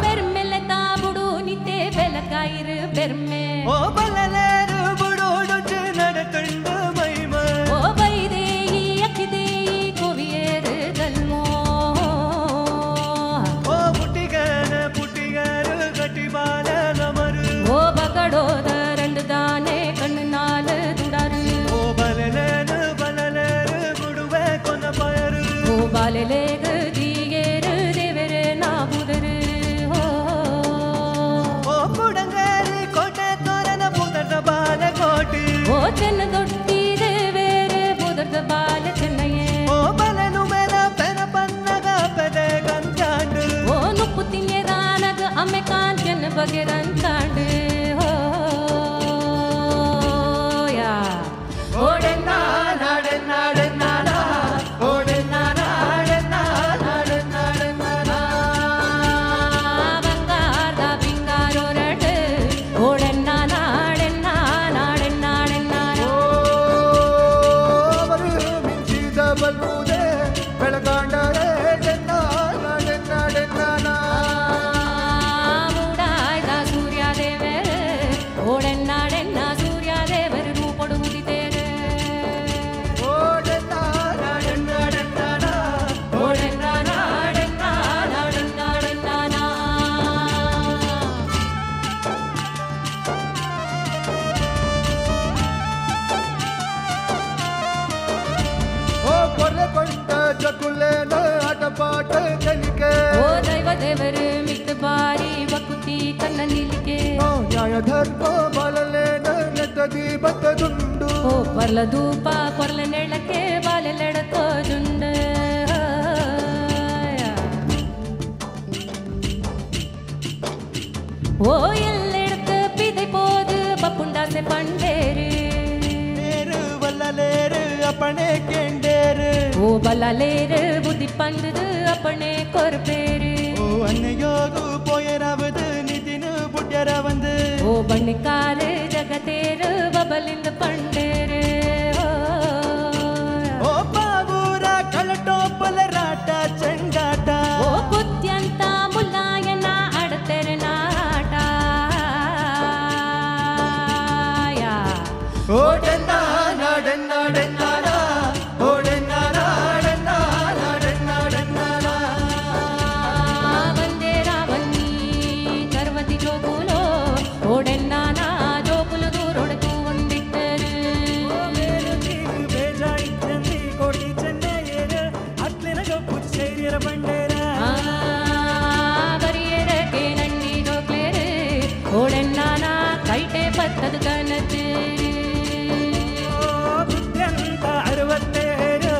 ಬೆರ್ಮೆಲೆ ತಾಬುಡು ನಿತೆ ಬೆಲಕಾಯಿರು ಬೆರ್ಮೆ ಓ ಬಲಲೇರು ಬುಡೋಡು ನಡತುಂಡು ಮೈಮ ಓ ಬೈದೇಯಿ ಅಕ್ಕಿದೇಯಿ ಕೊವಿಯೇರು ಗಲ್ಮೋ ಓ ಪುಟಿಗರು ಗಟ್ಟಿಬಾಲ ನಮರು ಓ ಬಗಡೋದ ರಂಡು ದಾನೆ ಕಣ್ಣು ನಾಲು ದುಡರು ಓ ಬಲಲೇರು ಬುಡುವೆ ಕೊನ ಪಯರು ಓ ಬಾಲೆಲೇಗು ದೀಗೇರು ದೇವರೆ ನಾಬುದರು ಓ ಚೆನ್ನ ದೊಡ್ಡಿದೆ ಬೇರೆ ಬುದರ್ದ ಬಾಲ ಚೆನ್ನಯ್ಯೇ ಓ ಬಲನು ಮೇಲ ಪೆನ ಪನ್ನಗ ಪೆದೆ ಗಂಜಾಂಡು ಓ ನುಪ್ಪು ತಿನ್ಯದಾನಗ ಅಮ್ಮೆ ಕಾಂಚನ ಬಗೆ ರಂಚಾಂಡು ಯಾ ಓಡೆನ್ನ ನಾಡೆನ್ನ ಬಂಗಾರದ ಬಿಂಗಾರೊರಡು ಓಡೆನ್ನ ನಾಡೆನ್ನ ಬಲ್ಬುದೆ ಬೆಳಗಾಂಡರೆ ಮೂಡಾಯ್ದ ಸೂರ್ಯದೇವರು ಓಡೆನ್ನಾಡೆನ್ನ ಸೂರ್ಯದೇವರು ರೂಪಡು ಉದಿತೇರು ಆಟಪಾಟ ಕಲಿಕೆ ಓ ದೈವ ದೇವರು ಮಿತ್ತ ಬಾರಿ ಬಕುತಿ ಕನ್ನ ನಿಲಿಕೆ ಓ ನ್ಯಾಯ ಧರ್ಮ ಬಾಲಲೇನ ನೆತ್ತದಿ ಬತ್ತದುಂಡು ಓ ಪರ್ಲ ಧೂಪ ಪರ್ಲ ನೆಳಕೆ ಬಾಲೆಲೆಡತೋ ಜುಂಡು ஓ எல்லெடுத்து பிதை போது பப்புண்டாசை பண்டேரு நேரு வல்லலேரு அப்பனே கேண்டேரு ஓ பல்லாலேரு புத்தி பண்டுது அப்பனே கொறுப்பேரு ஓ அன்னையோகு போயராவது நிதினு புட்யர வந்து ஓ பன்னிக்காரு ஜகத்தேரு பபலிந்து பண்டேரு ಓ ಬಾಬೂರ ಕಳಟೋಪಲ ರಾಟ ಚೆಂಗಾಟ ಓ ಕುತ್ಯಂತ ಮುಲ್ಲಾಯನ ಆಡತೆರೆ ನಾಟ ಓಡೆನ್ನ ನಾಡೆನ್ನ ಬಂದೇರ ಬನ್ನಿ ಕರ್ವತಿ ಜೋಕುಲೋ ಓಡೆನ್ನ ಜೋಕುಲು ದೂರೊಡಕು ಒಂದಿಟ್ಟರು ಬೇಜಾಯಿದ್ದಂದಿ ಕೋಟಿ ಚೆನ್ನಯ್ಯರ ಅತ್ಲಿನ ಜೋಪು ಸೇರಿಯರ ಬಂಡೇರ ಬರಿಯರಕ್ಕೆ ನಂಡಿ ಜೋಕ್ಲೇರು ಓಡೆನ್ನ ಕೈಟೆ ಪತ್ತದು ಕನಚೇರು ಬುದ್ಧಂತ 60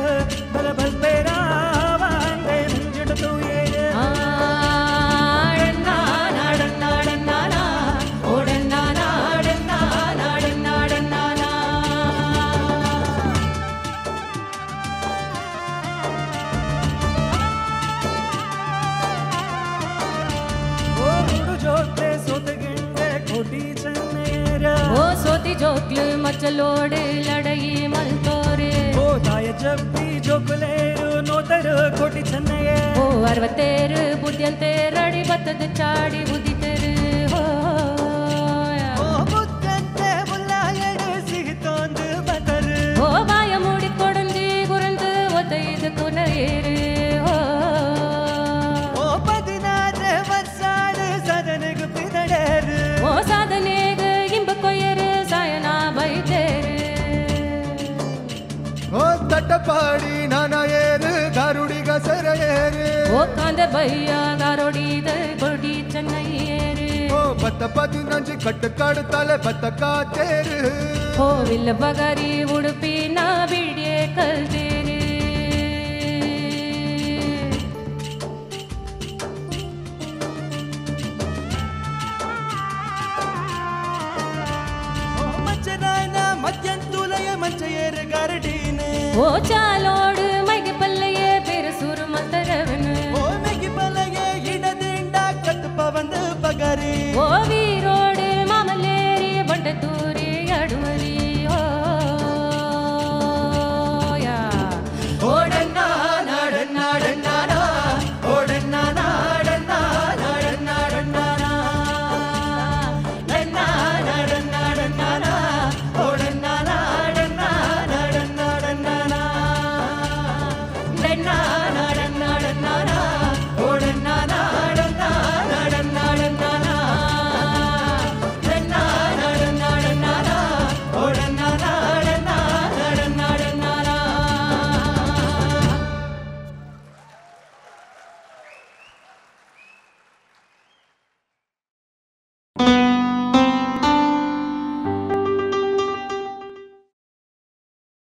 ಬಲ ಬಲ್ಬೇರ ವಾಂದೆ ಮುಂಜಿಡತು ಏರು ಓ ಹುಡು ಜೋತೆ ಸೋತಗಿಂಡೆ ಕೋಟಿ ಚೆನ್ನಯ್ಯರ ಓ ಸೋತಿ ಜೋಕ್ಲು ಮಚ್ಚಲೋಡು ಲಡಯಿ ಮಲ್ತೋರು ಓ ತಾಯ ಜಬ್ಬಿ ಜೋಕುಲೇರು ನೋತರು ಕೋಟಿ ಚೆನ್ನಯ್ಯ ಓ 67 ಬುದ್ಧಿಯಂತೇರಡಿ ಬತ್ತದ ಚಾಡಿ ಉದಿತರು ಓ ಬುದ್ಧಂತೆ ಮುಲ್ಲಾಯಡು ಸಿಹಿತೊಂದು ಬತರು ಓ ಬಾಯ ಮೂಡಿ ಕೊಡಂಜಿ ಗುರಂದು ಒತ್ತೈದು ಕುನೇರು ಓ 16 ವರ್ಷಾಡು ಸದನೆಗು ಪಿನಡೇರು ಓ ಸಾಧನೆಗ ಇಂಬ ಕೊಯ್ಯರು ಸಾಯನ ಬೈತೇರು ಓ ತಟ್ಟಪಾಡಿ ನಾನ ಏರು ಗಾರುಡಿಗ ಸೆರೆಯೇರು ಓ ಕಾಂದೆ ಬಯ್ಯ ಗಾರೋಡಿದ ಕೊಡಿ ಚೆನ್ನಯ್ಯೇರು ಓ ಬತ್ತ 15 ಕಟ್ಟು ಕಾಡುತ್ತಾಳೆ ಬತ್ತ ಕಾತೇರು ಓ ವಿಲ್ಲ ಬಗರಿ ಉಡುಪಿನ ಬಿಡಿಯೇ ಕಲ್ತೇರು ಓ ಮಚ್ಚನಾಯನ ಮಧ್ಯಂತುಲಯ ಮಂಚ ಏರು ಗಾರಡೀನು ಓ ಚಾಲ